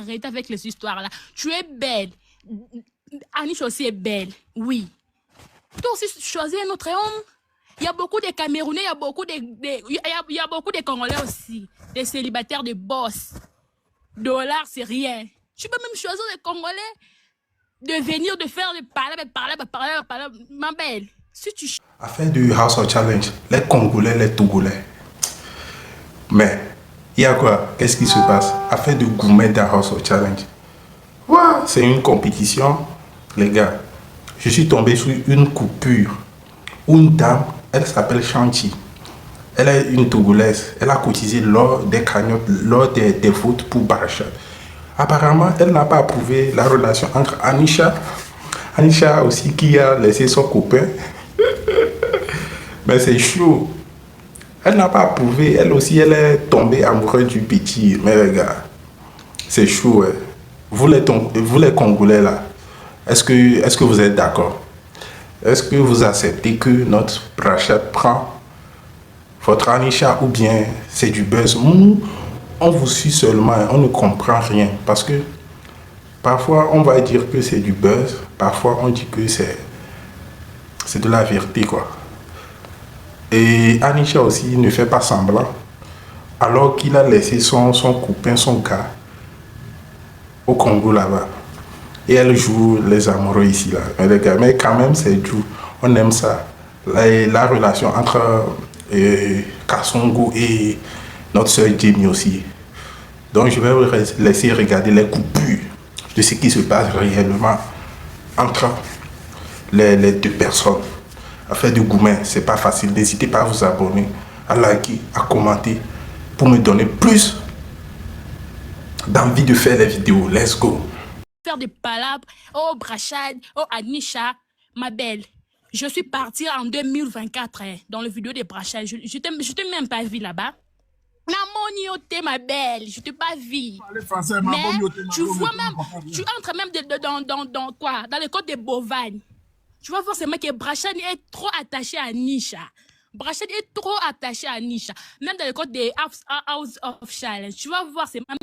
Arrête avec les histoires là. Tu es belle. Anish aussi est belle. Oui. Toi aussi, choisis un autre homme. Il y a beaucoup de Camerounais, il y a beaucoup de Congolais aussi. Des célibataires de boss. Dollars, c'est rien. Tu peux même choisir des Congolais de venir, de faire des palabres. Ma belle, si tu... Affaire du House of Challenge, les Congolais, les Togolais. Mais, il y a quoi? Qu'est-ce qui se passe? Affaire de gourmet dans House of Challenge. Ouais, c'est une compétition, les gars. Je suis tombé sur une coupure. Une dame, elle s'appelle Chanti. Elle est une Togolaise. Elle a cotisé lors des cagnottes, lors des votes pour Barachat. Apparemment, elle n'a pas approuvé la relation entre Anisha. Anisha aussi qui a laissé son copain. Mais c'est chaud. Elle n'a pas approuvé. Elle aussi, elle est tombée amoureuse du petit. Mais les gars, c'est chaud. Hein. Vous les Congolais là, est-ce que vous êtes d'accord? Est-ce que vous acceptez que notre Brachat prend votre Anisha ou bien c'est du buzz? Nous, on vous suit seulement, on ne comprend rien. Parce que parfois on va dire que c'est du buzz, parfois on dit que c'est de la vérité quoi. Et Anisha aussi ne fait pas semblant. Alors qu'il a laissé son copain, son gars au Congo là-bas. Et elle joue les amoureux ici là. Mais les gars, mais quand même c'est doux. On aime ça. La relation entre Kasongo et notre soeur Jamie aussi. Donc je vais vous laisser regarder les coupures de ce qui se passe réellement entre les deux personnes. Affaire de gourmet, c'est pas facile. N'hésitez pas à vous abonner, à liker, à commenter pour me donner plus d'envie de faire les vidéos. Let's go. Faire des palabres. Oh, Brachad. Oh, Anisha. Ma belle. Je suis partie en 2024 dans le vidéo de Brachad. Je t'ai même pas vu là-bas. Namonioté, ma belle. Je t'ai pas vu. Mais tu vois même, tu entres même dans quoi? Dans le code de Bovagne. Tu vas voir seulement que Brachad est trop attaché à Anisha. Brachad est trop attaché à Anisha. Même dans le code de House of Challenge. Tu vas voir, c'est même...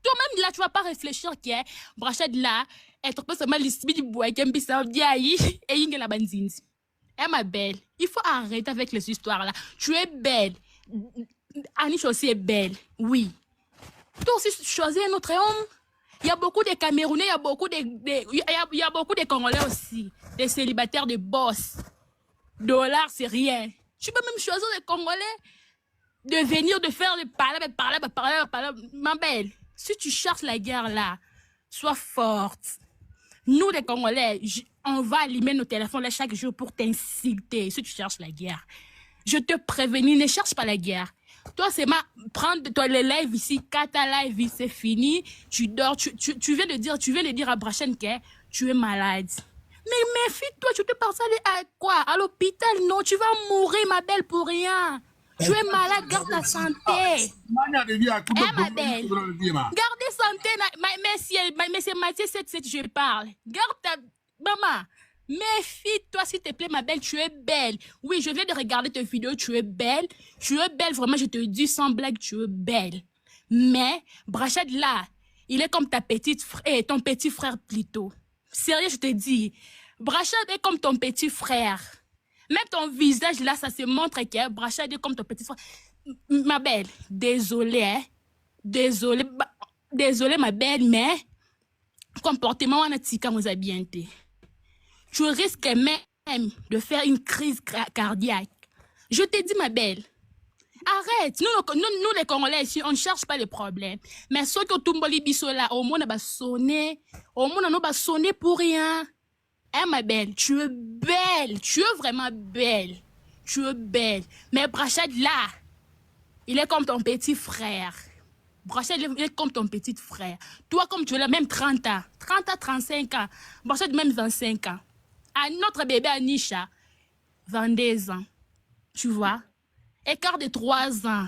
Toi-même là, tu vas pas réfléchir que Brachad là, être pas seulement l'ismi du bois, qui est diaï et il la banzine. Eh ma belle, il faut arrêter avec les histoires là. Tu es belle. Anish aussi est belle. Oui. Toi aussi, choisis un autre homme. Il y a beaucoup de Camerounais, il y a beaucoup de Congolais aussi. Des célibataires de boss. Dollars, c'est rien. Tu peux même choisir des Congolais de venir, de faire des palabres. Ma belle, si tu cherches la guerre là, sois forte. Nous, les Congolais, on va allumer nos téléphones là chaque jour pour t'insulter si tu cherches la guerre. Je te préviens, ne cherche pas la guerre. Toi, c'est prendre toi les lives ici, Kata live, c'est fini. Tu dors, tu viens de dire à Brachen que tu es malade. Mais méfie-toi, tu te penses aller à quoi? À l'hôpital? Non, tu vas mourir, ma belle, pour rien. Tu es malade, garde ta santé. Ma belle. Garde santé. Mais c'est Mathieu 77, je parle. Garde ta... Maman, méfie-toi, s'il te plaît, ma belle, tu es belle. Oui, je viens de regarder tes vidéos, tu es belle. Tu es belle, vraiment, je te dis sans blague, tu es belle. Mais, Brachad, là, il est comme ton petit frère plutôt. Sérieux, je te dis. Brachad est comme ton petit frère. Même ton visage, là, ça se montre que Brachad est comme ton petit frère. Ma belle, désolée, hein. Désolée, ma belle, mais comportement, on a tika mozabiente. Tu risques même de faire une crise cardiaque. Je te dis, ma belle, arrête. Nous les Congolais ici, on ne cherche pas les problèmes. Mais ceux qui ont tombé là, au monde va sonner. Au monde on va sonner pour rien. Eh, ma belle, tu es belle. Tu es vraiment belle. Tu es belle. Mais Brachad, là, il est comme ton petit frère. Brachad, il est comme ton petit frère. Toi, comme tu as même 30 ans. 30 ans, 35 ans. Brachad, même 25 ans. À notre bébé Anisha, 22 ans. Tu vois? Écart de 3 ans.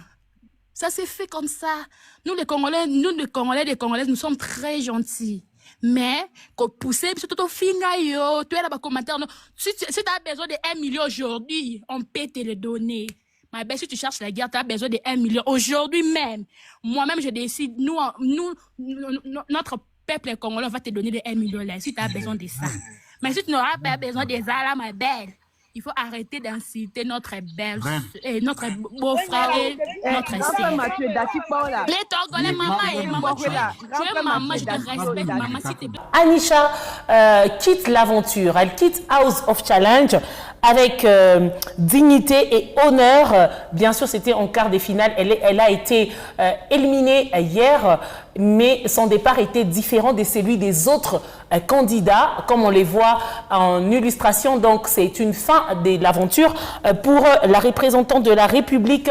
Ça s'est fait comme ça. Nous, les Congolais, nous sommes très gentils. Mais, quand pousser, c'est tout au final, yo. Tu es là-bas, commentaire. Si tu as besoin de 1 million aujourd'hui, on peut te le donner. Ma belle, si tu cherches la guerre, tu as besoin de 1 million. Aujourd'hui même, moi-même, je décide, notre peuple congolais, on va te donner les 1 million là, si tu as besoin de ça. Mais si tu n'auras pas besoin de ça là, ma belle, il faut arrêter d'inciter notre belle, notre beau-frère et notre sœur. Les Togolais, maman et maman, tu es maman, je te respecte, maman, s'il te plaît. Anisha quitte l'aventure, elle quitte House of Challenge avec dignité et honneur. Bien sûr, c'était en quart de finale. Elle a été éliminée hier, mais son départ était différent de celui des autres candidats, comme on les voit en illustration. Donc, c'est une fin de l'aventure pour la représentante de la République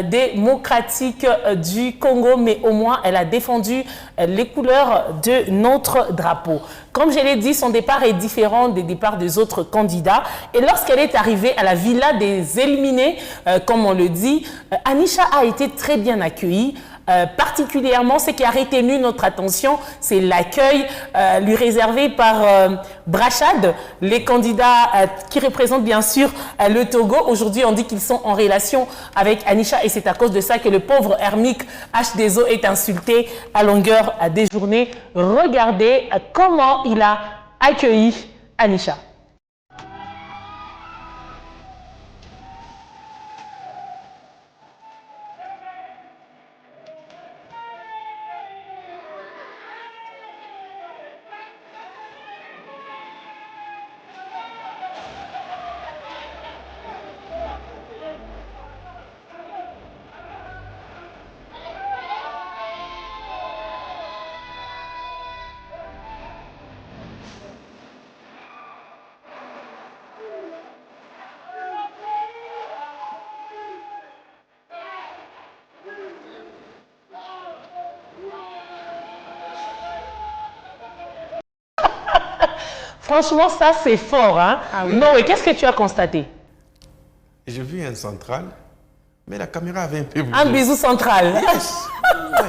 démocratique du Congo, mais au moins, elle a défendu les couleurs de notre drapeau. Comme je l'ai dit, son départ est différent des départs des autres candidats. Et lorsqu'elle est arrivée à la villa des éliminés, comme on le dit, Anisha a été très bien accueillie. Particulièrement, ce qui a retenu notre attention, c'est l'accueil lui réservé par Brachad, les candidats qui représentent bien sûr le Togo. Aujourd'hui, on dit qu'ils sont en relation avec Anisha et c'est à cause de ça que le pauvre Hermic H2O est insulté à longueur des journées. Regardez comment il a accueilli Anisha. Franchement, ça, c'est fort. Hein? Ah oui. Non, et qu'est-ce que tu as constaté? J'ai vu un central, mais la caméra avait un peu bougé. Un bisou central. Yes. Ouais.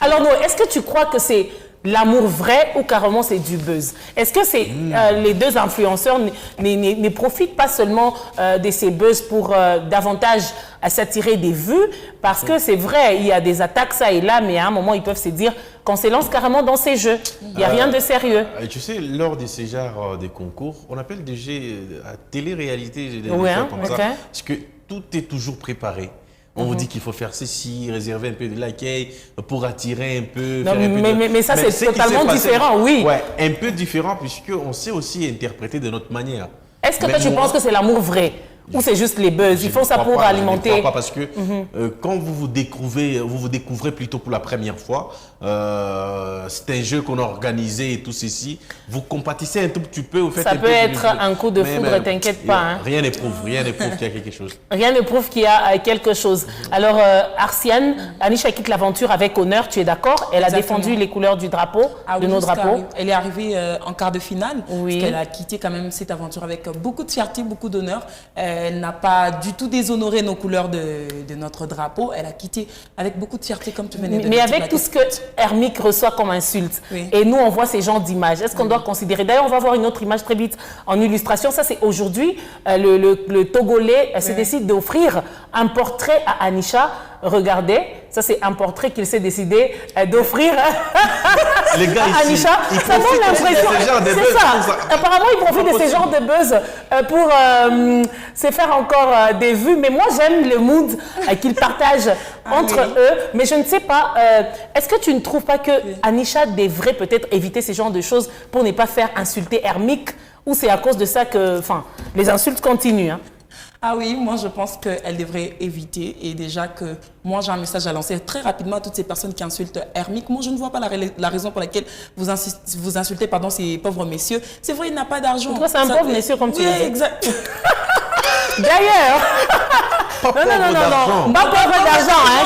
Alors, non, est-ce que tu crois que c'est l'amour vrai ou carrément c'est du buzz? Est-ce que c'est les deux influenceurs ne profitent pas seulement de ces buzz pour davantage s'attirer des vues? Parce que c'est vrai, il y a des attaques ça et là, mais à un moment, ils peuvent se dire qu'on se lance carrément dans ces jeux. Il n'y a rien de sérieux. Tu sais, lors de ces genres de concours, on appelle des jeux à télé-réalité, oui, hein, comme ça, parce que tout est toujours préparé. On vous dit qu'il faut faire ceci, réserver un peu de l'accueil pour attirer un peu. Non, mais ça, c'est totalement différent, oui. Ouais, un peu différent puisqu'on sait aussi interpréter de notre manière. Est-ce que toi, tu penses que c'est l'amour vrai? Ou c'est juste les buzz? Ils font ça pour alimenter. Je ne crois pas parce que quand vous vous découvrez plutôt pour la première fois, c'est un jeu qu'on a organisé et tout ceci. Vous compatissez un tout petit peu. Ça peut être un coup de foudre, t'inquiète pas. Hein. Rien ne prouve qu'il y a quelque chose. Rien ne prouve qu'il y a quelque chose. Alors, Arsiane, Anisha quitte l'aventure avec honneur, tu es d'accord? Elle a défendu les couleurs du drapeau, de nos drapeaux. Elle est arrivée en quart de finale, oui. Parce qu'elle a quitté quand même cette aventure avec beaucoup de fierté, beaucoup d'honneur. Elle n'a pas du tout déshonoré nos couleurs de notre drapeau. Elle a quitté avec beaucoup de fierté, comme tu venais de le dire. Mais avec tout ce que Hermic reçoit comme insulte, oui. Et nous, on voit ces genres d'images. Est-ce qu'on doit considérer? D'ailleurs, on va voir une autre image très vite en illustration. Ça, c'est aujourd'hui, le Togolais se décide d'offrir un portrait à Anisha. Regardez, ça c'est un portrait qu'il s'est décidé d'offrir les gars à Anisha. Ça donne l'impression, c'est ça. Apparemment, il profite de ces genres de buzz pour se faire encore des vues. Mais moi, j'aime le mood qu'ils partagent entre eux. Mais je ne sais pas, est-ce que tu ne trouves pas que Anisha devrait peut-être éviter ces genres de choses pour ne pas faire insulter Hermic? Ou c'est à cause de ça que les insultes continuent, hein? Ah oui, moi je pense qu'elle devrait éviter et déjà que moi j'ai un message à lancer très rapidement à toutes ces personnes qui insultent Hermic. Moi je ne vois pas la raison pour laquelle vous insultez ces pauvres messieurs. C'est vrai, il n'a pas d'argent. C'est un pauvre monsieur comme tu dis. Exact. D'ailleurs, non, pas pauvre d'argent, hein,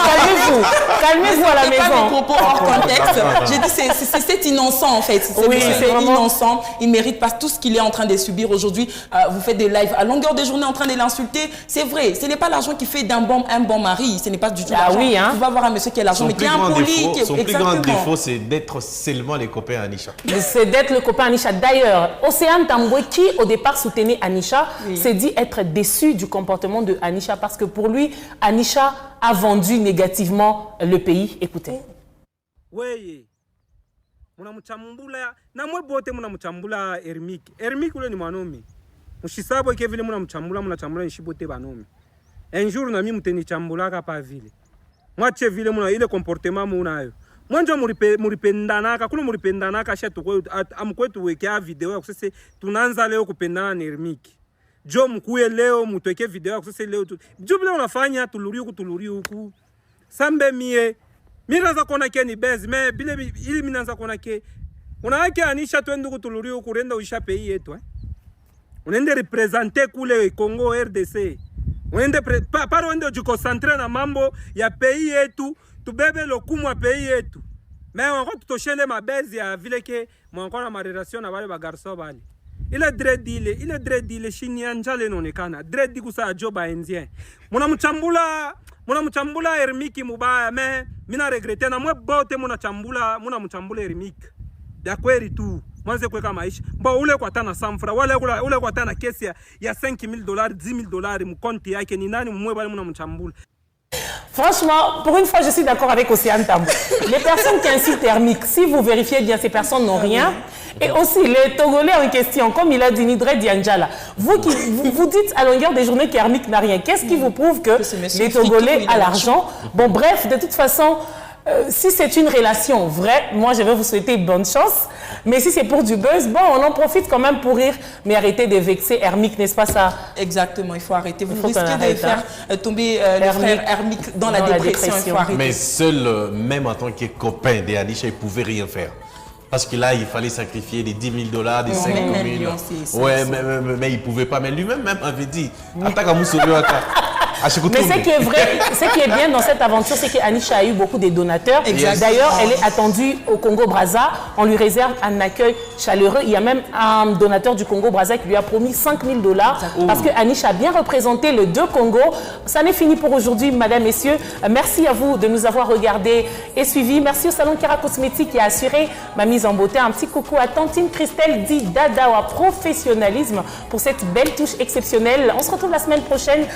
calmez-vous à la maison. Pas mes propos hors contexte. J'ai dit c'est innocent en fait. C'est innocent. Il mérite pas tout ce qu'il est en train de subir aujourd'hui. Vous faites des lives à longueur de journée en train de l'insulter. C'est vrai, ce n'est pas l'argent qui fait un bon mari. Ce n'est pas du tout l'argent. Oui, hein. Tu vas voir un monsieur qui a l'argent mais qui est impoli. Son plus grand défaut, c'est d'être seulement les copains Anisha. C'est d'être le copain Anisha. D'ailleurs, Océane Tamboué, qui au départ soutenait Anisha, s'est dit être déçu déçu du comportement de Anisha parce que pour lui, Anisha a vendu négativement le pays. Écoutez. Oui. Munamuchambula na mwe bote munamuchambula Hermic ule ni mwanaume. Mushisabo ke vile munachambula nishibote banaume. Un jour na mimi mtenichambulaka pa vile. Mwache vile muna ile comportement munayo. Mwanjo muripendanaka kuno muripendanaka sha tukwe amkwetu wekea video ya kusese tunaanza leo kupendana na Hermic. Jo mkuye leo mutweke video ya kusese leo tu. Jo vile unafanya tuluri huku. Sambe mie naanza kuona ke ni base me bile ili mimi naanza kuona ke unawake Anisha twende kutuluri huku renda uisha pei yetu Unaende representer kule Congo RDC. Unaende paro uende ujikoncentre na mambo ya pei yetu, tubebe lokumu wa pei yetu. Mais on tutoshele mabezi ya vile ke mwanko na relation na wale bagarso bali. Ile dread ile chini ya njale inaonekana. Dread kusa joba indien. Muna Hermic mubaya mais mina regrete na mwe bote muna mchambula Hermic. Ya kweli tu. Mwanze kweka maisha. Mba ule kwa tana samfra, ule kwa tana kesi ya $5,000, $10,000 mkonti yake ni nani mwe bali muna mchambula. Franchement, pour une fois, je suis d'accord avec Océane Tambou. Les personnes qui incitent Hermic, si vous vérifiez bien, ces personnes n'ont rien. Et aussi, les Togolais en question, comme il a dit Nidre Dianjala, vous dites à longueur des journées qu'Hermic n'a rien. Qu'est-ce qui vous prouve que les Togolais ont l'argent? Bon, bref, de toute façon, si c'est une relation vraie, moi, je vais vous souhaiter bonne chance. Mais si c'est pour du buzz, bon, on en profite quand même pour rire, mais arrêtez de vexer Hermic, n'est-ce pas ça? Exactement, il faut arrêter. Vous risquez de faire tomber le frère Hermic dans la dépression. Il faut arrêter. Mais seul, même en tant que copain d'Anisha, il ne pouvait rien faire. Parce que là, il fallait sacrifier des $10,000, des 5 000. Ouais, mais il ne pouvait pas. Mais lui-même avait dit, attaque à Moussoulioaka. Mais ce qui est vrai, ce qui est bien dans cette aventure, c'est qu'Anisha a eu beaucoup de donateurs. D'ailleurs, elle est attendue au Congo-Brazza. On lui réserve un accueil chaleureux. Il y a même un donateur du Congo-Brazza qui lui a promis $5,000 parce qu'Anisha a bien représenté le 2 Congo. Ça n'est fini pour aujourd'hui, mesdames, messieurs. Merci à vous de nous avoir regardés et suivis. Merci au Salon Kera Cosmétique qui a assuré ma mise en beauté. Un petit coucou à Tantine Christelle dit Dadawa Professionnalisme pour cette belle touche exceptionnelle. On se retrouve la semaine prochaine.